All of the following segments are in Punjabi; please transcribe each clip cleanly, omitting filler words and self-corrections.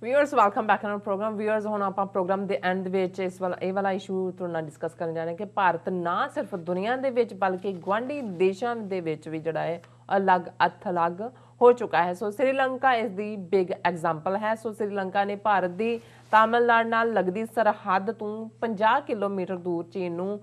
Viewers welcome back on program viewers ਹੁਣ ਆਪਾਂ ਪ੍ਰੋਗਰਾਮ ਦੇ ਐਂਡ ਦੇ ਵਿੱਚ ਇਹ ਵਾਲਾ ਇਸ਼ੂ ਤੁਹਾਡੇ ਨਾਲ ਡਿਸਕਸ ਕਰਨ ਜਾ ਰਹੇ ਹਾਂ ਕਿ ਭਾਰਤ ਨਾ ਸਿਰਫ ਦੁਨੀਆ ਦੇ ਵਿੱਚ ਬਲਕਿ ਗੁਆਂਢੀ ਦੇਸ਼ਾਂ ਦੇ ਵਿੱਚ ਵੀ ਜਿਹੜਾ ਹੈ ਅਲੱਗ ਹੋ ਚੁੱਕਾ ਹੈ। ਸੋ ਸ੍ਰੀਲੰਕਾ ਇਸ ਦੀ ਬਿਗ ਐਗਜ਼ਾਮਪਲ ਹੈ। ਸੋ ਸ੍ਰੀਲੰਕਾ ਨੇ ਭਾਰਤ ਦੀ ਤਾਮਿਲਨਾਡੂ ਨਾਲ ਲੱਗਦੀ ਸਰਹੱਦ ਤੋਂ 50 ਕਿਲੋਮੀਟਰ ਦੂਰ ਚੀਨ ਨੂੰ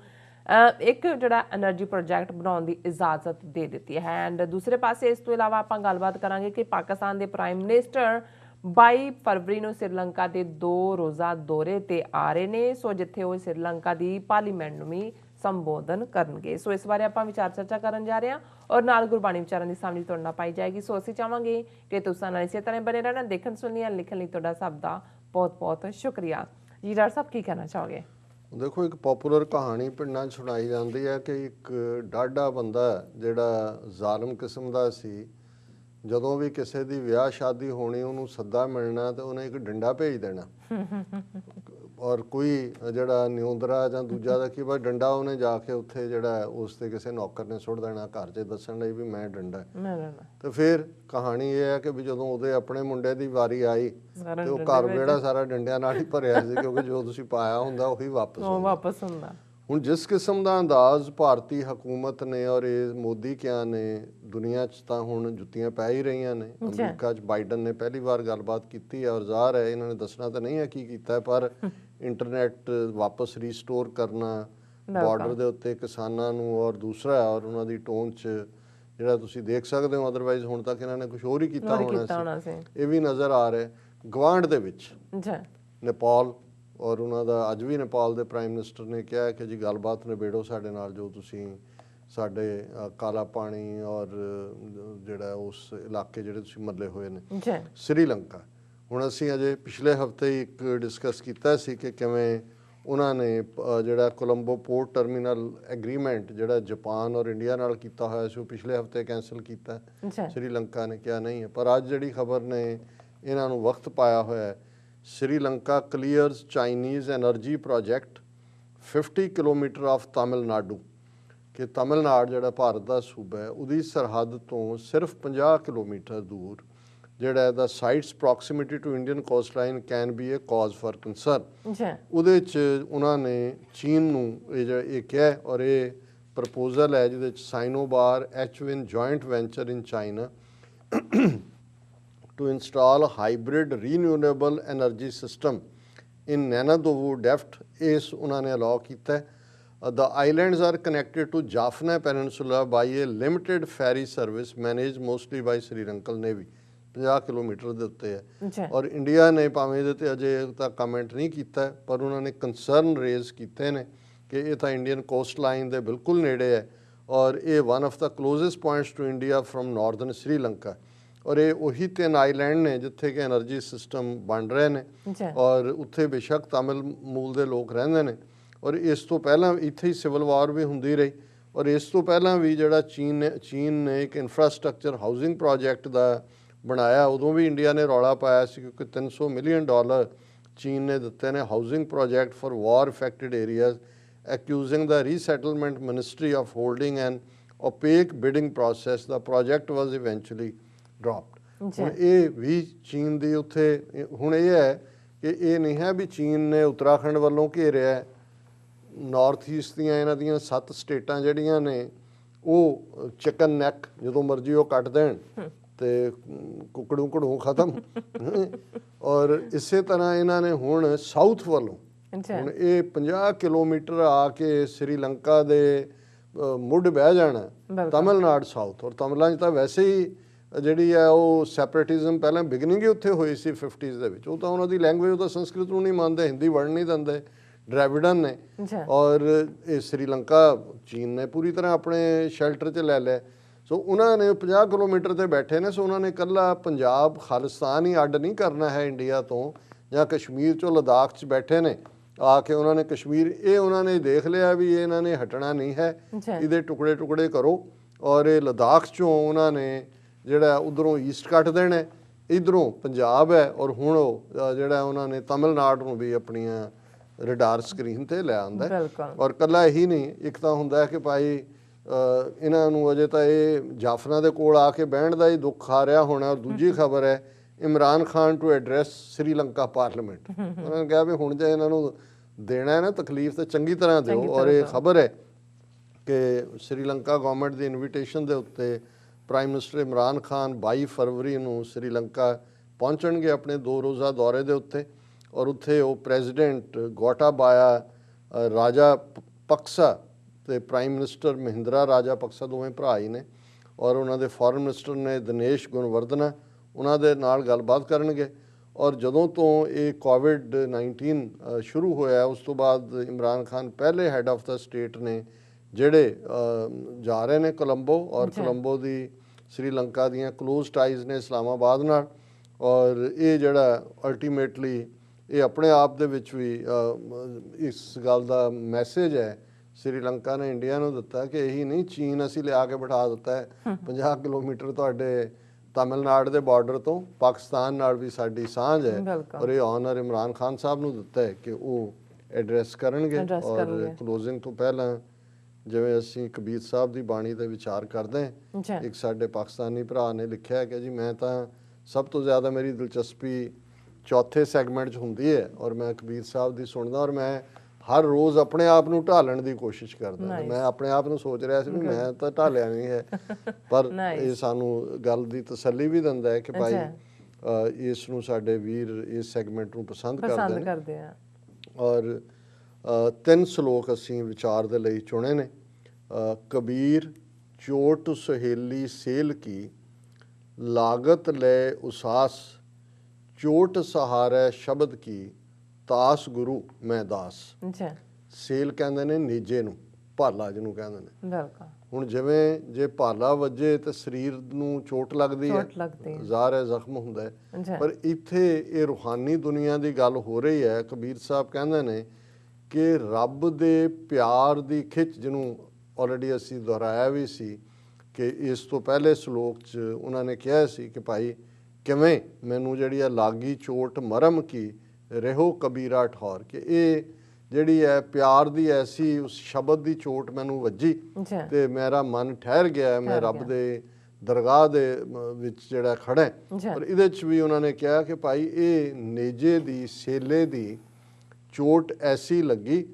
ਇੱਕ ਜਿਹੜਾ એનર્ਜੀ ਪ੍ਰੋਜੈਕਟ ਬਣਾਉਣ ਦੀ ਇਜਾਜ਼ਤ ਦੇ ਦਿੱਤੀ ਹੈ। ਐਂਡ ਦੂਸਰੇ ਪਾਸੇ ਇਸ ਤੋਂ ਇਲਾਵਾ ਆਪਾਂ ਗੱਲਬਾਤ ਕਰਾਂਗੇ ਕਿ ਪਾਕਿਸਤਾਨ ਦੇ ਪ੍ਰਾਈਮ ਮਿਨਿਸਟਰ 22 ਫਰਵਰੀ ਨੂੰ ਸ੍ਰੀਲੰਕਾ ਦੇ 2 ਰੋਜ਼ਾ ਦੌਰੇ ਤੇ ਆ ਰਹੇ ਨੇ। ਸੋ ਜਿੱਥੇ ਉਹ ਸ੍ਰੀਲੰਕਾ ਦੀ ਪਾਰਲੀਮੈਂਟ ਨੂੰ ਵੀ ਸੰਬੋਧਨ ਕਰਨਗੇ। ਸੋ ਇਸ ਬਾਰੇ ਆਪਾਂ ਵਿਚਾਰ ਚਰਚਾ ਕਰਨ ਜਾ ਰਹੇ ਹਾਂ ਔਰ ਨਾਲ ਗੁਰਬਾਣੀ ਵਿਚਾਰਾਂ ਦੀ ਸਾਂਝੀ ਤੁਹਾਡੇ ਨਾਲ ਪਾਈ ਜਾਏਗੀ। ਸੋ ਅਸੀਂ ਚਾਹਾਂਗੇ ਕਿ ਤੁਸੀਂ ਨਾਲ ਇਸੇ ਤਰ੍ਹਾਂ ਬਣੇ ਰਹਿਣਾ। ਦੇਖਣ ਸੁਣਨ ਲਿਖਣ ਲਈ ਤੁਹਾਡਾ ਸਭ ਦਾ ਬਹੁਤ ਬਹੁਤ ਸ਼ੁਕਰੀਆ ਜੀ। ਡਾਕਟਰ ਸਾਹਿਬ ਕੀ ਕਹਿਣਾ ਚਾਹੋਗੇ? देखो एक पॉपुलर कहानी पिंडां 'ਚ सुनाई जाती है कि एक डाढ़ा बंदा जिहड़ा ਜ਼ਾਲਮ किस्म ਦਾ ਸੀ, ਜਦੋਂ ਵੀ ਕਿਸੇ ਦੀ ਵਿਆਹ ਸ਼ਾਦੀ ਹੋਣੀ ਉਹਨੂੰ ਸੱਦਾ ਮਿਲਣਾ ਤੇ ਉਹਨੇ ਇੱਕ ਡੰਡਾ ਭੇਜ ਦੇਣਾ ਔਰ ਕੋਈ ਜਿਹੜਾ ਨਿਉਂਦਰਾ ਜਾਂ ਦੂਜਾ ਦਾ ਕੀ ਬਸ ਡੰਡਾ ਉਹਨੇ ਜਾ ਕੇ ਉੱਥੇ ਜਿਹੜਾ ਉਸ ਤੇ ਕਿਸੇ ਨੌਕਰ ਨੇ ਸੁੱਟ ਦੇਣਾ ਘਰ 'ਚ ਦੱਸਣ ਲਈ ਵੀ ਮੈਂ ਡੰਡਾ। ਤੇ ਫਿਰ ਕਹਾਣੀ ਇਹ ਹੈ ਕਿ ਵੀ ਜਦੋਂ ਉਹਦੇ ਆਪਣੇ ਮੁੰਡੇ ਦੀ ਵਾਰੀ ਆਈ ਤੇ ਉਹ ਘਰ ਵਿਹੜਾ ਸਾਰਾ ਡੰਡਿਆਂ ਨਾਲ ਹੀ ਭਰਿਆ ਸੀ, ਕਿਉਂਕਿ ਜੋ ਤੁਸੀਂ ਪਾਇਆ ਹੁੰਦਾ ਉਹੀ ਵਾਪਸ ਹੁੰਦਾ। ਹੁਣ ਜਿਸ ਕਿਸਮ ਦਾ ਅੰਦਾਜ਼ ਭਾਰਤੀ ਹਕੂਮਤ ਨੇ ਔਰ ਇਹ ਮੋਦੀ ਕਿਆ ਨੇ ਦੁਨੀਆ 'ਚ ਤਾਂ ਹੁਣ ਜੁੱਤੀਆਂ ਪੈ ਹੀ ਰਹੀਆਂ ਨੇ। ਅਮਰੀਕਾ 'ਚ ਬਾਈਡਨ ਨੇ ਪਹਿਲੀ ਵਾਰ ਗੱਲਬਾਤ ਕੀਤੀ ਹੈ ਔਰ ਜ਼ਾਹਰ ਹੈ ਇਹਨਾਂ ਨੇ ਦੱਸਣਾ ਤਾਂ ਨਹੀਂ ਹੈ ਕੀ ਕੀਤਾ, ਪਰ ਇੰਟਰਨੈਟ ਵਾਪਸ ਰੀਸਟੋਰ ਕਰਨਾ, ਬਾਰਡਰ ਦੇ ਉੱਤੇ ਕਿਸਾਨਾਂ ਨੂੰ ਔਰ ਦੂਸਰਾ ਔਰ ਉਹਨਾਂ ਦੀ ਟੋਨ 'ਚ ਜਿਹੜਾ ਤੁਸੀਂ ਦੇਖ ਸਕਦੇ ਹੋ, ਅਦਰਵਾਈਜ਼ ਹੁਣ ਤੱਕ ਇਹਨਾਂ ਨੇ ਕੁਝ ਹੋਰ ਹੀ ਕੀਤਾ ਹੋਣਾ ਸੀ, ਇਹ ਵੀ ਨਜ਼ਰ ਆ ਰਿਹਾ। ਗਵਾਂਢ ਦੇ ਵਿੱਚ ਨੇਪਾਲ ਔਰ ਉਹਨਾਂ ਦਾ ਅੱਜ ਵੀ ਨੇਪਾਲ ਦੇ ਪ੍ਰਾਈਮ ਮਿਨਿਸਟਰ ਨੇ ਕਿਹਾ ਕਿ ਜੀ ਗੱਲਬਾਤ ਨਿਬੇੜੋ ਸਾਡੇ ਨਾਲ, ਜੋ ਤੁਸੀਂ ਸਾਡੇ ਕਾਲਾ ਪਾਣੀ ਔਰ ਜਿਹੜਾ ਉਸ ਇਲਾਕੇ ਜਿਹੜੇ ਤੁਸੀਂ ਮੱਲੇ ਹੋਏ ਨੇ। ਸ੍ਰੀਲੰਕਾ ਹੁਣ ਅਸੀਂ ਅਜੇ ਪਿਛਲੇ ਹਫ਼ਤੇ ਇੱਕ ਡਿਸਕਸ ਕੀਤਾ ਸੀ ਕਿ ਕਿਵੇਂ ਉਹਨਾਂ ਨੇ ਜਿਹੜਾ ਕੋਲੰਬੋ ਪੋਰਟ ਟਰਮੀਨਲ ਐਗਰੀਮੈਂਟ ਜਿਹੜਾ ਜਾਪਾਨ ਔਰ ਇੰਡੀਆ ਨਾਲ ਕੀਤਾ ਹੋਇਆ ਸੀ ਉਹ ਪਿਛਲੇ ਹਫ਼ਤੇ ਕੈਂਸਲ ਕੀਤਾ। ਸ੍ਰੀਲੰਕਾ ਨੇ ਕਿਹਾ ਨਹੀਂ ਹੈ, ਪਰ ਅੱਜ ਜਿਹੜੀ ਖਬਰ ਨੇ ਇਹਨਾਂ ਨੂੰ ਵਕਤ ਪਾਇਆ ਹੋਇਆ, Sri Lanka clears Chinese energy project 50 kilometre off Tamil Nadu, ਕਿ ਤਾਮਿਲਨਾਡੂ ਜਿਹੜਾ ਭਾਰਤ ਦਾ ਸੂਬਾ ਹੈ ਉਹਦੀ ਸਰਹੱਦ ਤੋਂ ਸਿਰਫ 50 ਕਿਲੋਮੀਟਰ ਦੂਰ ਜਿਹੜਾ ਇਹਦਾ sites proximity to Indian coastline can be a cause for concern. ਉਹਦੇ 'ਚ ਉਹਨਾਂ ਨੇ ਚੀਨ ਨੂੰ ਇਹ ਕਿਹਾ ਔਰ ਇਹ ਪ੍ਰਪੋਜ਼ਲ ਹੈ ਜਿਹਦੇ 'ਚ ਸਾਈਨੋਬਾਰ ਐਚਵਿਨ joint venture in China to install a hybrid renewable energy system in Nanadolu Deft is ਉਹਨਾਂ ਨੇ allow ਕੀਤਾ। The islands are connected to Jaffna Peninsula by a limited ferry service managed mostly by Sri Lankan Navy। 50 kilometre ਦੇ ਉੱਤੇ ਹੈ ਔਰ ਇੰਡੀਆ ਨੇ ਭਾਵੇਂ ਇਹਦੇ ਤੇ ਅਜੇ ਤੱਕ ਕਮੈਂਟ ਨਹੀਂ ਕੀਤਾ, ਪਰ ਉਹਨਾਂ ਨੇ ਕੰਸਰਨ ਰੇਜ਼ ਕੀਤੇ ਨੇ ਕਿ ਇਹ ਤਾਂ ਇੰਡੀਅਨ ਕੋਸਟ ਲਾਈਨ ਦੇ ਬਿਲਕੁਲ ਨੇੜੇ ਹੈ ਔਰ ਇਹ one of the closest points to India from northern Sri Lanka. ਔਰ ਇਹ ਉਹੀ 3 ਆਈਲੈਂਡ ਨੇ ਜਿੱਥੇ ਕਿ ਐਨਰਜੀ ਸਿਸਟਮ ਬਣ ਰਹੇ ਨੇ ਔਰ ਉੱਥੇ ਬੇਸ਼ੱਕ ਤਾਮਿਲ ਮੂਲ ਦੇ ਲੋਕ ਰਹਿੰਦੇ ਨੇ ਔਰ ਇਸ ਤੋਂ ਪਹਿਲਾਂ ਇੱਥੇ ਹੀ ਸਿਵਲ ਵਾਰ ਵੀ ਹੁੰਦੀ ਰਹੀ ਔਰ ਇਸ ਤੋਂ ਪਹਿਲਾਂ ਵੀ ਜਿਹੜਾ ਚੀਨ ਨੇ ਇੱਕ ਇਨਫਰਾਸਟਰਕਚਰ ਹਾਊਸਿੰਗ ਪ੍ਰੋਜੈਕਟ ਦਾ ਬਣਾਇਆ, ਉਦੋਂ ਵੀ ਇੰਡੀਆ ਨੇ ਰੌਲਾ ਪਾਇਆ ਸੀ ਕਿਉਂਕਿ $300 ਮਿਲੀਅਨ ਚੀਨ ਨੇ ਦਿੱਤੇ ਨੇ housing project for war affected areas, accusing the resettlement ministry of holding an opaque bidding process. The project was eventually dropped. ਹੁਣ ਇਹ ਵੀ ਚੀਨ ਦੀ ਉੱਥੇ ਹੁਣ ਇਹ ਹੈ ਕਿ ਇਹ ਨਹੀਂ ਹੈ ਵੀ ਚੀਨ ਨੇ ਉੱਤਰਾਖੰਡ ਵੱਲੋਂ ਘੇਰਿਆ, ਨਾਰਥ ਈਸਟ ਦੀਆਂ ਇਹਨਾਂ ਦੀਆਂ 7 ਸਟੇਟਾਂ ਜਿਹੜੀਆਂ ਨੇ ਉਹ ਚਿਕਨ ਨੈਕ ਜਦੋਂ ਮਰਜ਼ੀ ਉਹ ਕੱਟ ਦੇਣ ਤੇ ਕੁਕੜੂ ਘੜੂ ਖਤਮ। ਔਰ ਇਸੇ ਤਰ੍ਹਾਂ ਇਹਨਾਂ ਨੇ ਹੁਣ ਸਾਊਥ ਵੱਲੋਂ ਹੁਣ ਇਹ 50 ਕਿਲੋਮੀਟਰ ਆ ਕੇ ਸ੍ਰੀਲੰਕਾ ਦੇ ਮੁੱਢ ਬਹਿ ਜਾਣਾ ਤਾਮਿਲਨਾਡੂ ਸਾਊਥ। ਔਰ ਤਾਮਿਲਨਾਡੂ ਤਾਂ ਵੈਸੇ ਹੀ ਜਿਹੜੀ ਹੈ ਉਹ ਸੈਪਰੇਟਿਜ਼ਮ ਪਹਿਲਾਂ ਬਿਗਨਿੰਗ ਹੀ ਉੱਥੇ ਹੋਈ ਸੀ 50s ਦੇ ਵਿੱਚ। ਉਹ ਤਾਂ ਉਹਨਾਂ ਦੀ ਲੈਂਗੁਏਜ ਉਹ ਤਾਂ ਸੰਸਕ੍ਰਿਤ ਨੂੰ ਨਹੀਂ ਮੰਨਦੇ, ਹਿੰਦੀ ਵੜਨ ਨਹੀਂ ਦਿੰਦੇ, ਡ੍ਰੈਵਿਡਨ ਨੇ। ਔਰ ਇਹ ਸ੍ਰੀਲੰਕਾ ਚੀਨ ਨੇ ਪੂਰੀ ਤਰ੍ਹਾਂ ਆਪਣੇ ਸ਼ੈਲਟਰ 'ਚ ਲੈ ਲਿਆ। ਸੋ ਉਹਨਾਂ ਨੇ 50 ਕਿਲੋਮੀਟਰ 'ਤੇ ਬੈਠੇ ਨੇ। ਸੋ ਉਹਨਾਂ ਨੇ ਇਕੱਲਾ ਪੰਜਾਬ ਖਾਲਿਸਤਾਨ ਹੀ ਅੱਡ ਨਹੀਂ ਕਰਨਾ ਹੈ ਇੰਡੀਆ ਤੋਂ, ਜਾਂ ਕਸ਼ਮੀਰ 'ਚੋਂ ਲਦਾਖ 'ਚ ਬੈਠੇ ਨੇ ਆ ਕੇ ਉਹਨਾਂ ਨੇ ਕਸ਼ਮੀਰ ਇਹ ਉਹਨਾਂ ਨੇ ਦੇਖ ਲਿਆ ਵੀ ਇਹਨਾਂ ਨੇ ਹਟਣਾ ਨਹੀਂ ਹੈ, ਇਹਦੇ ਟੁਕੜੇ ਟੁਕੜੇ ਕਰੋ। ਔਰ ਇਹ ਲਦਾਖ 'ਚੋਂ ਉਹਨਾਂ ਨੇ ਜਿਹੜਾ ਉਧਰੋਂ ਈਸਟ ਕੱਟ ਦੇਣਾ, ਇੱਧਰੋਂ ਪੰਜਾਬ ਹੈ ਔਰ ਹੁਣ ਉਹ ਜਿਹੜਾ ਉਹਨਾਂ ਨੇ ਤਮਿਲਨਾਡੂ ਨੂੰ ਵੀ ਆਪਣੀਆਂ ਰਡਾਰ ਸਕਰੀਨ 'ਤੇ ਲੈ ਆਉਂਦਾ। ਔਰ ਇਕੱਲਾ ਇਹੀ ਨਹੀਂ, ਇੱਕ ਤਾਂ ਹੁੰਦਾ ਕਿ ਭਾਈ ਇਹਨਾਂ ਨੂੰ ਅਜੇ ਤਾਂ ਇਹ ਜਾਫਨਾ ਦੇ ਕੋਲ ਆ ਕੇ ਬਹਿਣ ਦਾ ਹੀ ਦੁੱਖ ਆ ਰਿਹਾ ਹੋਣਾ। ਦੂਜੀ ਖਬਰ ਹੈ Imran Khan to address Sri Lanka parliament. ਉਹਨਾਂ ਨੇ ਕਿਹਾ ਵੀ ਹੁਣ ਜੇ ਇਹਨਾਂ ਨੂੰ ਦੇਣਾ ਹੈ ਨਾ ਤਕਲੀਫ ਤਾਂ ਚੰਗੀ ਤਰ੍ਹਾਂ ਦਿਓ। ਔਰ ਇਹ ਖਬਰ ਹੈ ਕਿ ਸ੍ਰੀਲੰਕਾ ਗਵਰਨਮੈਂਟ ਦੀ ਇਨਵੀਟੇਸ਼ਨ ਦੇ ਉੱਤੇ ਪ੍ਰਾਈਮ ਮਿਨਿਸਟਰ ਇਮਰਾਨ ਖਾਨ 22 ਫਰਵਰੀ ਨੂੰ ਸ੍ਰੀਲੰਕਾ ਪਹੁੰਚਣਗੇ ਆਪਣੇ 2 ਰੋਜ਼ਾ ਦੌਰੇ ਦੇ ਉੱਤੇ। ਔਰ ਉੱਥੇ ਉਹ ਪ੍ਰੈਜ਼ੀਡੈਂਟ ਗੋਟਾਬਾਇਆ ਰਾਜਾ ਪਕਸਾ ਤੇ ਪ੍ਰਾਈਮ ਮਿਨਿਸਟਰ ਮਹਿੰਦਰਾ ਰਾਜਾ ਪਕਸਾ ਦੋਵੇਂ ਭਰਾ ਹੀ ਨੇ, ਔਰ ਉਹਨਾਂ ਦੇ ਫੋਰਨ ਮਿਨਿਸਟਰ ਨੇ ਦਿਨੇਸ਼ ਗੁਣਵਰਧਨਾ, ਉਹਨਾਂ ਦੇ ਨਾਲ ਗੱਲਬਾਤ ਕਰਨਗੇ। ਔਰ ਜਦੋਂ ਤੋਂ ਇਹ ਕੋਵਿਡ-19 ਸ਼ੁਰੂ ਹੋਇਆ ਉਸ ਤੋਂ ਬਾਅਦ ਇਮਰਾਨ ਖਾਨ ਪਹਿਲੇ ਹੈੱਡ ਆਫ ਦਾ ਸਟੇਟ ਨੇ ਜਿਹੜੇ ਜਾ ਰਹੇ ਨੇ ਕੋਲੰਬੋ। ਔਰ ਕੋਲੰਬੋ ਦੀ ਸ੍ਰੀਲੰਕਾ ਦੀਆਂ ਕਲੋਜ਼ ਟਾਈਜ਼ ਨੇ ਇਸਲਾਮਾਬਾਦ ਨਾਲ। ਔਰ ਇਹ ਜਿਹੜਾ ਅਲਟੀਮੇਟਲੀ ਇਹ ਆਪਣੇ ਆਪ ਦੇ ਵਿੱਚ ਵੀ ਇਸ ਗੱਲ ਦਾ ਮੈਸੇਜ ਹੈ ਸ੍ਰੀਲੰਕਾ ਨੇ ਇੰਡੀਆ ਨੂੰ ਦਿੱਤਾ ਕਿ ਇਹੀ ਨਹੀਂ ਚੀਨ ਅਸੀਂ ਲਿਆ ਕੇ ਬਿਠਾ ਦਿੱਤਾ ਹੈ 50 ਕਿਲੋਮੀਟਰ ਤੁਹਾਡੇ ਤਮਿਲਨਾਡੂ ਦੇ ਬਾਰਡਰ ਤੋਂ ਪਾਕਿਸਤਾਨ ਨਾਲ ਵੀ ਸਾਡੀ ਸਾਂਝ ਹੈ। ਔਰ ਇਹ ਆਨਰ ਇਮਰਾਨ ਖਾਨ ਸਾਹਿਬ ਨੂੰ ਦਿੱਤਾ ਹੈ ਕਿ ਉਹ ਐਡਰੈਸ ਕਰਨਗੇ। ਔਰ ਕਲੋਜ਼ਿੰਗ ਤੋਂ ਪਹਿਲਾਂ ਜਿਵੇਂ ਅਸੀਂ ਕਬੀਰ ਸਾਹਿਬ ਦੀ ਬਾਣੀ ਤੇ ਵਿਚਾਰ ਕਰਦੇ ਹਾਂ, ਇੱਕ ਸਾਡੇ ਪਾਕਿਸਤਾਨੀ ਭਰਾ ਨੇ ਲਿਖਿਆ ਕਿ ਜੀ ਮੈਂ ਤਾਂ ਸਭ ਤੋਂ ਜ਼ਿਆਦਾ ਮੇਰੀ ਦਿਲਚਸਪੀ ਚੌਥੇ ਸੈਗਮੈਂਟ 'ਚ ਹੁੰਦੀ ਹੈ ਔਰ ਮੈਂ ਕਬੀਰ ਸਾਹਿਬ ਦੀ ਸੁਣਦਾ ਔਰ ਮੈਂ ਹਰ ਰੋਜ਼ ਆਪਣੇ ਆਪ ਨੂੰ ਢਾਲਣ ਦੀ ਕੋਸ਼ਿਸ਼ ਕਰਦਾ। ਮੈਂ ਆਪਣੇ ਆਪ ਨੂੰ ਸੋਚ ਰਿਹਾ ਸੀ ਵੀ ਮੈਂ ਤਾਂ ਢਾਲਿਆ ਨਹੀਂ ਹੈ, ਪਰ ਇਹ ਸਾਨੂੰ ਗੱਲ ਦੀ ਤਸੱਲੀ ਵੀ ਦਿੰਦਾ ਹੈ ਕਿ ਭਾਈ ਇਸ ਨੂੰ ਸਾਡੇ ਵੀਰ ਇਸ ਸੈਗਮੈਂਟ ਨੂੰ ਪਸੰਦ ਕਰਦੇ ਨੇ। ਔਰ 3 ਸ਼ਲੋਕ ਅਸੀਂ ਵਿਚਾਰ ਦੇ ਲਈ ਚੁਣੇ ਨੇ। ਕਬੀਰ ਚੋਟ ਸੁਹੇਲੀ ਸੇਲ ਕੀ, ਲਾਗਤ ਲੈ ਉਸਾਸ ਚੋਟ ਸਹਾਰੈ ਸ਼ਬਦ ਕੀ, ਤਾਸ ਗੁਰੂ ਮੈਂ ਦਾਸ। ਸੇਲ ਕਹਿੰਦੇ ਨੇ ਨੀਜੇ ਨੂੰ, ਭਾਲਾ ਜਿਹਨੂੰ ਕਹਿੰਦੇ ਨੇ। ਹੁਣ ਜਿਵੇਂ ਜੇ ਭਾਲਾ ਵੱਜੇ ਤੇ ਸਰੀਰ ਨੂੰ ਚੋਟ ਲੱਗਦੀ ਹੈ, ਜ਼ਾਹਰ ਹੈ ਜ਼ਖਮ ਹੁੰਦਾ ਹੈ, ਪਰ ਇੱਥੇ ਇਹ ਰੂਹਾਨੀ ਦੁਨੀਆ ਦੀ ਗੱਲ ਹੋ ਰਹੀ ਹੈ। ਕਬੀਰ ਸਾਹਿਬ ਕਹਿੰਦੇ ਨੇ ਕਿ ਰੱਬ ਦੇ ਪਿਆਰ ਦੀ ਖਿੱਚ, ਜਿਹਨੂੰ ਆਲਰੇਡੀ ਅਸੀਂ ਦੁਹਰਾਇਆ ਵੀ ਸੀ ਕਿ ਇਸ ਤੋਂ ਪਹਿਲੇ ਸ਼ਲੋਕ 'ਚ ਉਹਨਾਂ ਨੇ ਕਿਹਾ ਸੀ ਕਿ ਭਾਈ ਕਿਵੇਂ ਮੈਨੂੰ ਜਿਹੜੀ ਆ ਲਾਗੀ ਚੋਟ ਮਰਮ ਕੀ ਰਹੋ ਕਬੀਰਾ ਠੌਰ, ਕਿ ਇਹ ਜਿਹੜੀ ਹੈ ਪਿਆਰ ਦੀ ਐਸੀ ਉਸ ਸ਼ਬਦ ਦੀ ਚੋਟ ਮੈਨੂੰ ਵੱਜੀ ਤੇ ਮੇਰਾ ਮਨ ਠਹਿਰ ਗਿਆ, ਮੈਂ ਰੱਬ ਦੇ ਦਰਗਾਹ ਦੇ ਵਿੱਚ ਜਿਹੜਾ ਖੜਾ। ਪਰ ਇਹਦੇ 'ਚ ਵੀ ਉਹਨਾਂ ਨੇ ਕਿਹਾ ਕਿ ਭਾਈ ਇਹ ਨੇਜੇ ਦੀ ਸੇਲੇ ਦੀ ਚੋਟ ਐਸੀ ਲੱਗੀ,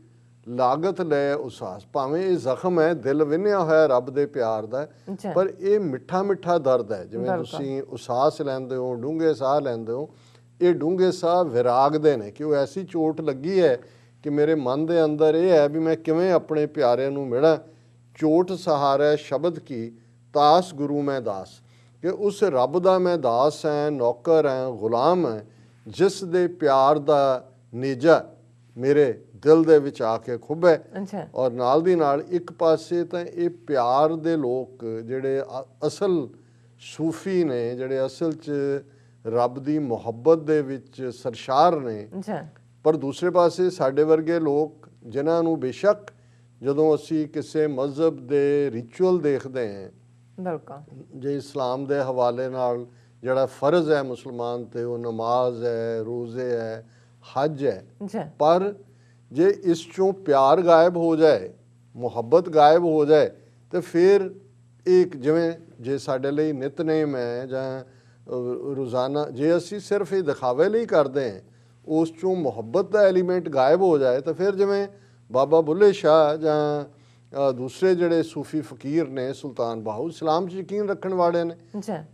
ਲਾਗਤ ਲੈ ਉਸਾਸ, ਭਾਵੇਂ ਇਹ ਜ਼ਖਮ ਹੈ ਦਿਲ ਵਿੰਨਿਆ ਹੋਇਆ ਰੱਬ ਦੇ ਪਿਆਰ ਦਾ, ਪਰ ਇਹ ਮਿੱਠਾ ਮਿੱਠਾ ਦਰਦ ਹੈ। ਜਿਵੇਂ ਤੁਸੀਂ ਉਸਾਸ ਲੈਂਦੇ ਹੋ, ਡੂੰਘੇ ਸਾਹ ਲੈਂਦੇ ਹੋ, ਇਹ ਡੂੰਘੇ ਸਾਹ ਵਿਰਾਗ ਦੇ ਨੇ ਕਿ ਉਹ ਐਸੀ ਚੋਟ ਲੱਗੀ ਹੈ ਕਿ ਮੇਰੇ ਮਨ ਦੇ ਅੰਦਰ ਇਹ ਹੈ ਵੀ ਮੈਂ ਕਿਵੇਂ ਆਪਣੇ ਪਿਆਰਿਆਂ ਨੂੰ ਮਿਲਾਂ। ਚੋਟ ਸਹਾਰਾ ਸ਼ਬਦ ਕੀ, ਤਾਸ ਗੁਰੂ ਮੈਂ ਦਾਸ, ਕਿ ਉਸ ਰੱਬ ਦਾ ਮੈਂ ਦਾਸ ਹਾਂ, ਨੌਕਰ ਹਾਂ, ਗੁਲਾਮ ਹਾਂ, ਜਿਸ ਦੇ ਪਿਆਰ ਦਾ ਨੇਜਾ ਮੇਰੇ ਦਿਲ ਦੇ ਵਿੱਚ ਆ ਕੇ ਖੁੱਭੇ। ਔਰ ਨਾਲ ਦੀ ਨਾਲ ਇੱਕ ਪਾਸੇ ਤਾਂ ਇਹ ਪਿਆਰ ਦੇ ਲੋਕ ਜਿਹੜੇ ਅਸਲ ਸੂਫੀ ਨੇ, ਜਿਹੜੇ ਅਸਲ 'ਚ ਰੱਬ ਦੀ ਮੁਹੱਬਤ ਦੇ ਵਿੱਚ ਸਰਸ਼ਾਰ ਨੇ, ਪਰ ਦੂਸਰੇ ਪਾਸੇ ਸਾਡੇ ਵਰਗੇ ਲੋਕ ਜਿਨ੍ਹਾਂ ਨੂੰ ਬੇਸ਼ੱਕ ਜਦੋਂ ਅਸੀਂ ਕਿਸੇ ਮਜ਼ਹਬ ਦੇ ਰਿਚੁਅਲ ਦੇਖਦੇ ਹਾਂ, ਜੇ ਇਸਲਾਮ ਦੇ ਹਵਾਲੇ ਨਾਲ ਜਿਹੜਾ ਫਰਜ਼ ਹੈ ਮੁਸਲਮਾਨ ਤੇ ਉਹ ਨਮਾਜ਼ ਹੈ, ਰੋਜ਼ੇ ਹੈ, ਹਜ ਹੈ, ਪਰ ਜੇ ਇਸ ਚੋਂ ਪਿਆਰ ਗਾਇਬ ਹੋ ਜਾਏ, ਮੁਹੱਬਤ ਗਾਇਬ ਹੋ ਜਾਏ, ਤੇ ਫਿਰ ਇੱਕ ਜਿਵੇਂ ਜੇ ਸਾਡੇ ਲਈ ਨਿਤਨੇਮ ਹੈ ਜਾਂ ਰੋਜ਼ਾਨਾ ਜੇ ਅਸੀਂ ਸਿਰਫ ਇਹ ਦਿਖਾਵੇ ਲਈ ਕਰਦੇ ਹਾਂ, ਉਸ ਚੋਂ ਮੁਹੱਬਤ ਦਾ ਐਲੀਮੈਂਟ ਗਾਇਬ ਹੋ ਜਾਏ, ਤਾਂ ਫਿਰ ਜਿਵੇਂ ਬਾਬਾ ਬੁੱਲੇ ਸ਼ਾਹ ਜਾਂ ਦੂਸਰੇ ਜਿਹੜੇ ਸੂਫੀ ਫਕੀਰ ਨੇ, ਸੁਲਤਾਨ ਬਾਹੂ ਇਸਲਾਮ 'ਚ ਯਕੀਨ ਰੱਖਣ ਵਾਲੇ ਨੇ,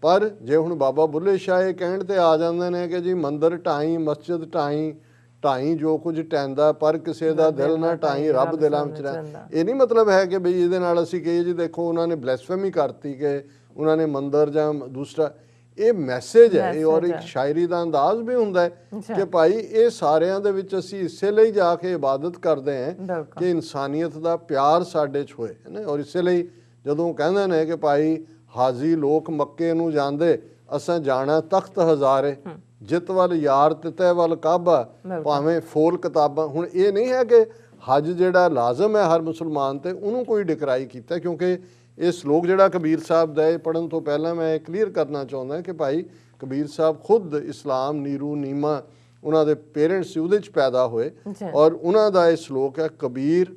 ਪਰ ਜੇ ਹੁਣ ਬਾਬਾ ਬੁੱਲੇ ਸ਼ਾਹ ਇਹ ਕਹਿਣ ਤੇ ਆ ਜਾਂਦੇ ਨੇ ਕਿ ਜੀ ਮੰਦਰ ਢਾਈ, ਮਸਜਿਦ ਢਾਈ, ਢਾਈ ਜੋ ਕੁਝ ਟੈਂਦਾ, ਪਰ ਕਿਸੇ ਦਾ ਦਿਲ ਨਾ ਢਾਈ, ਰੱਬ ਦਿਲਾਂ ਵਿੱਚ ਰਹਿੰਦਾ। ਇਹ ਨਹੀਂ ਮਤਲਬ ਹੈ ਕਿ ਬਈ ਇਹਦੇ ਨਾਲ ਅਸੀਂ ਕਹੀਏ ਜੀ ਦੇਖੋ ਉਹਨਾਂ ਨੇ ਬਲੈਸਫੇਮੀ ਕਰਤੀ ਕਿ ਉਹਨਾਂ ਨੇ ਮੰਦਰ ਜਾਂ ਦੂਸਰਾ, ਇਹ ਮੈਸੇਜ ਹੈ। ਇਹ ਔਰ ਇੱਕ ਸ਼ਾਇਰੀ ਦਾ ਅੰਦਾਜ਼ ਵੀ ਹੁੰਦਾ ਹੈ ਕਿ ਭਾਈ ਇਹ ਸਾਰਿਆਂ ਦੇ ਵਿੱਚ ਅਸੀਂ ਇਸੇ ਲਈ ਜਾ ਕੇ ਇਬਾਦਤ ਕਰਦੇ ਹਾਂ ਕਿ ਇਨਸਾਨੀਅਤ ਦਾ ਪਿਆਰ ਸਾਡੇ 'ਚ ਹੋਏ ਹੈ ਨਾ। ਔਰ ਇਸੇ ਲਈ ਜਦੋਂ ਕਹਿੰਦੇ ਨੇ ਕਿ ਭਾਈ ਹਾਜ਼ੀ ਲੋਕ ਮੱਕੇ ਨੂੰ ਜਾਂਦੇ, ਅਸਾਂ ਜਾਣਾ ਤਖਤ ਹਜ਼ਾਰੇ, ਜਿੱਤ ਵੱਲ ਯਾਰ ਤਿਤੈ ਵੱਲ ਕਾਬਾ, ਭਾਵੇਂ ਫੋਲ ਕਿਤਾਬਾਂ। ਹੁਣ ਇਹ ਨਹੀਂ ਹੈ ਕਿ ਹਜ ਜਿਹੜਾ ਲਾਜ਼ਮ ਹੈ ਹਰ ਮੁਸਲਮਾਨ ਤੇ, ਉਹਨੂੰ ਕੋਈ ਡਿਕਰਾਈ ਕੀਤਾ, ਕਿਉਂਕਿ ਇਹ ਸ਼ਲੋਕ ਜਿਹੜਾ ਕਬੀਰ ਸਾਹਿਬ ਦਾ ਇਹ ਪੜ੍ਹਨ ਤੋਂ ਪਹਿਲਾਂ ਮੈਂ ਇਹ ਕਲੀਅਰ ਕਰਨਾ ਚਾਹੁੰਦਾ ਕਿ ਭਾਈ ਕਬੀਰ ਸਾਹਿਬ ਖੁਦ ਇਸਲਾਮ ਨੀਰੂ ਨੀਮਾ ਉਹਨਾਂ ਦੇ ਪੇਰੈਂਟਸ ਸੀ, ਉਹਦੇ 'ਚ ਪੈਦਾ ਹੋਏ। ਔਰ ਉਹਨਾਂ ਦਾ ਇਹ ਸ਼ਲੋਕ ਹੈ, ਕਬੀਰ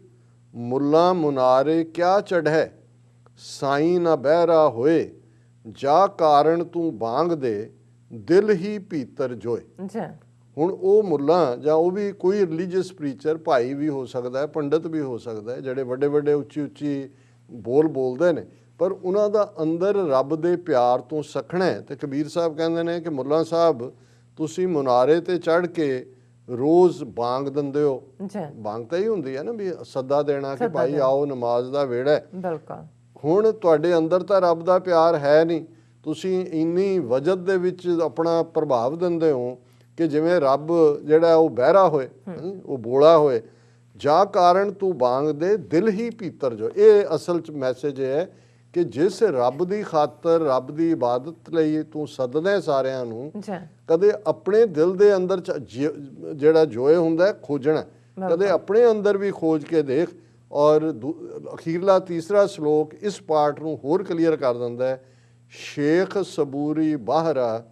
ਮੁੱਲਾ ਮੁਨਾਰੇ ਕਿਆ ਚੜ੍ਹੈ, ਸਾਈਂ ਨਾ ਬਹਿਰਾ ਹੋਏ, ਜਾ ਕਾਰਨ ਤੂੰ ਬਾਂਗ ਦੇ, ਦਿਲ ਹੀ ਭੀਤਰ ਜੋਏ। ਅੱਛਾ ਹੁਣ ਉਹ ਮੁੱਲਾ ਜਾਂ ਉਹ ਵੀ ਕੋਈ ਰਿਲੀਜੀਅਸ ਪ੍ਰੀਚਰ, ਭਾਈ ਵੀ ਹੋ ਸਕਦਾ ਹੈ, ਪੰਡਤ ਵੀ ਹੋ ਸਕਦਾ ਹੈ, ਜਿਹੜੇ ਵੱਡੇ ਵੱਡੇ ਉੱਚੀ ਉੱਚੀ ਬੋਲਦੇ ਨੇ, ਪਰ ਉਹਨਾਂ ਦਾ ਅੰਦਰ ਰੱਬ ਦੇ ਪਿਆਰ ਤੋਂ ਸਖਣਾ ਹੈ। ਤੇ ਕਬੀਰ ਸਾਹਿਬ ਕਹਿੰਦੇ ਨੇ ਕਿ ਮੁੱਲਾ ਸਾਹਿਬ ਤੁਸੀਂ ਮੁਨਾਰੇ ਤੇ ਚੜ੍ਹ ਕੇ ਰੋਜ਼ ਬਾਂਗ ਦਿੰਦੇ ਹੋ। ਅੱਛਾ ਬਾਂਗ ਤਾਂ ਹੀ ਹੁੰਦੀ ਹੈ ਨਾ ਵੀ ਸੱਦਾ ਦੇਣਾ ਕਿ ਭਾਈ ਆਓ ਨਮਾਜ਼ ਦਾ ਵੇੜਾ ਹੈ। ਬਿਲਕੁਲ। ਹੁਣ ਤੁਹਾਡੇ ਅੰਦਰ ਤਾਂ ਰੱਬ ਦਾ ਪਿਆਰ ਹੈ ਨਹੀਂ, ਤੁਸੀਂ ਇੰਨੀ ਵਜਦ ਦੇ ਵਿੱਚ ਆਪਣਾ ਪ੍ਰਭਾਵ ਦਿੰਦੇ ਹੋ ਕਿ ਜਿਵੇਂ ਰੱਬ ਜਿਹੜਾ ਉਹ ਬਹਿਰਾ ਹੋਏ, ਉਹ ਬੋਲਾ ਹੋਏ। ਜਾ ਕਾਰਨ ਤੂੰ ਬਾਂਗ ਦੇ ਦਿਲ ਹੀ ਭੀਤਰ ਜੋ। ਇਹ ਅਸਲ 'ਚ ਮੈਸੇਜ ਇਹ ਹੈ ਕਿ ਜਿਸ ਰੱਬ ਦੀ ਖਾਤਰ, ਰੱਬ ਦੀ ਇਬਾਦਤ ਲਈ ਤੂੰ ਸੱਦਦਾ ਸਾਰਿਆਂ ਨੂੰ, ਕਦੇ ਆਪਣੇ ਦਿਲ ਦੇ ਅੰਦਰ ਜਿਹੜਾ ਜੋਏ ਹੁੰਦਾ ਹੈ ਖੋਜਣਾ, ਕਦੇ ਆਪਣੇ ਅੰਦਰ ਵੀ ਖੋਜ ਕੇ ਦੇਖ। ਔਰ ਅਖੀਰਲਾ ਤੀਸਰਾ ਸ਼ਲੋਕ ਇਸ ਪਾਰਟ ਨੂੰ ਹੋਰ ਕਲੀਅਰ ਕਰ ਦਿੰਦਾ ਹੈ। ਸ਼ੇਖ ਸਬੂਰੀ ਬਾਹਰਾ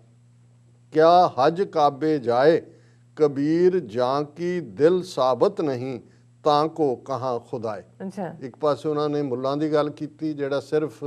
ਕਿਆ ਹਜ ਕਾਬੇ ਜਾਏ, ਕਬੀਰ ਜਾਂ ਕੀ ਦਿਲ ਸਾਬਤ ਨਹੀਂ, ਤਾਂ ਕੋ ਕਹਾਂ ਖੁਦਾਏ। ਇੱਕ ਪਾਸੇ ਉਹਨਾਂ ਨੇ ਮੁੱਲਾਂ ਦੀ ਗੱਲ ਕੀਤੀ ਜਿਹੜਾ ਸਿਰਫ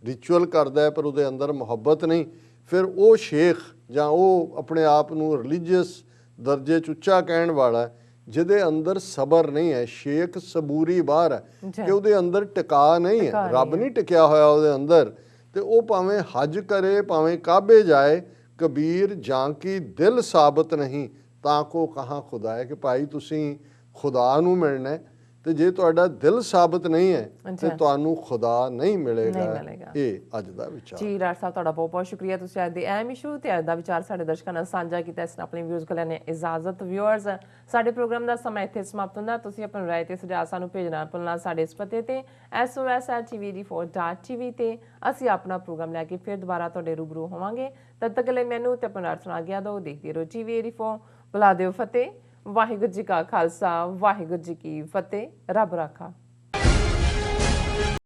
ਰਿਚੁਅਲ ਕਰਦਾ ਹੈ ਪਰ ਉਹਦੇ ਅੰਦਰ ਮੁਹੱਬਤ ਨਹੀਂ। ਫਿਰ ਉਹ ਸ਼ੇਖ ਜਾਂ ਉਹ ਆਪਣੇ ਆਪ ਨੂੰ ਰਿਲੀਜੀਅਸ ਦਰਜੇ 'ਚ ਉੱਚਾ ਕਹਿਣ ਵਾਲਾ ਜਿਹਦੇ ਅੰਦਰ ਸਬਰ ਨਹੀਂ ਹੈ, ਸ਼ੇਖ ਸਬੂਰੀ ਬਾਹਰ ਹੈ ਕਿ ਉਹਦੇ ਅੰਦਰ ਟਿਕਾ ਨਹੀਂ ਹੈ, ਰੱਬ ਨਹੀਂ ਟਿਕਿਆ ਹੋਇਆ ਉਹਦੇ ਅੰਦਰ। ਤੇ ਉਹ ਭਾਵੇਂ ਹਜ ਕਰੇ, ਭਾਵੇਂ ਕਾਬੇ ਜਾਏ, ਕਬੀਰ ਜਾਂ ਕੀ ਦਿਲ ਸਾਬਤ ਨਹੀਂ, ਤਾਂ ਕੋ ਕਹਾਂ ਖੁਦਾ ਹੈ, ਕਿ ਭਾਈ ਤੁਸੀਂ ਖੁਦਾ ਨੂੰ ਮਿਲਣਾ ਹੈ ਤੇ ਜੇ ਤੁਹਾਡਾ ਦਿਲ ਸਾਬਤ ਨਹੀਂ ਹੈ ਤੇ ਤੁਹਾਨੂੰ ਖੁਦਾ ਨਹੀਂ ਮਿਲੇਗਾ। ਇਹ ਅੱਜ ਦਾ ਵਿਚਾਰ ਜੀ। ਰਾਜ ਸਾਹਿਬ ਤੁਹਾਡਾ ਬਹੁਤ ਬਹੁਤ ਸ਼ੁਕਰੀਆ, ਤੁਸੀਂ ਅੱਜ ਦੇ ਅਹਿਮ ਇਸ਼ੂ ਤੇ ਅੱਜ ਦਾ ਵਿਚਾਰ ਸਾਡੇ ਦਰਸ਼ਕਾਂ ਨਾਲ ਸਾਂਝਾ ਕੀਤਾ। ਇਸ ਨਾਲ ਆਪਣੇ ਵਿਊਜ਼ ਕੋਲ ਲੈਣੇ ਇਜਾਜ਼ਤ। ਵਿਊਅਰਸ, ਸਾਡੇ ਪ੍ਰੋਗਰਾਮ ਦਾ ਸਮਾਂ ਇੱਥੇ ਸਮਾਪਤ ਹੁੰਦਾ। ਤੁਸੀਂ ਆਪਣੀ ਰਾਏ ਤੇ ਸੁਝਾਅ ਸਾਨੂੰ ਭੇਜਣਾ ਭੁੱਲਣਾ ਸਾਡੇ ਇਸ ਪਤੇ ਤੇ sos@tvd4.tv ਤੇ ਅਸੀਂ ਆਪਣਾ ਪ੍ਰੋਗਰਾਮ ਲੈ ਕੇ ਫਿਰ ਦੁਬਾਰਾ ਤੁਹਾਡੇ ਰੂਬਰੂ ਹੋਵਾਂਗੇ। ਤਦ ਤੱਕ ਲਈ ਮੈਨੂੰ ਤੇ ਆਪਣਾ ਰਾਜ ਸੁਣਾ ਗਿਆ ਦੋ। ਦੇਖਦੇ ਰਹੋ TV84। ਬੁਲਾ ਦਿਓ ਫਤਿਹ। ਵਾਹਿਗੁਰੂ ਜੀ ਕਾ ਖਾਲਸਾ, ਵਾਹਿਗੁਰੂ ਜੀ ਕੀ ਫਤਿਹ। ਰੱਬ ਰਾਖਾ।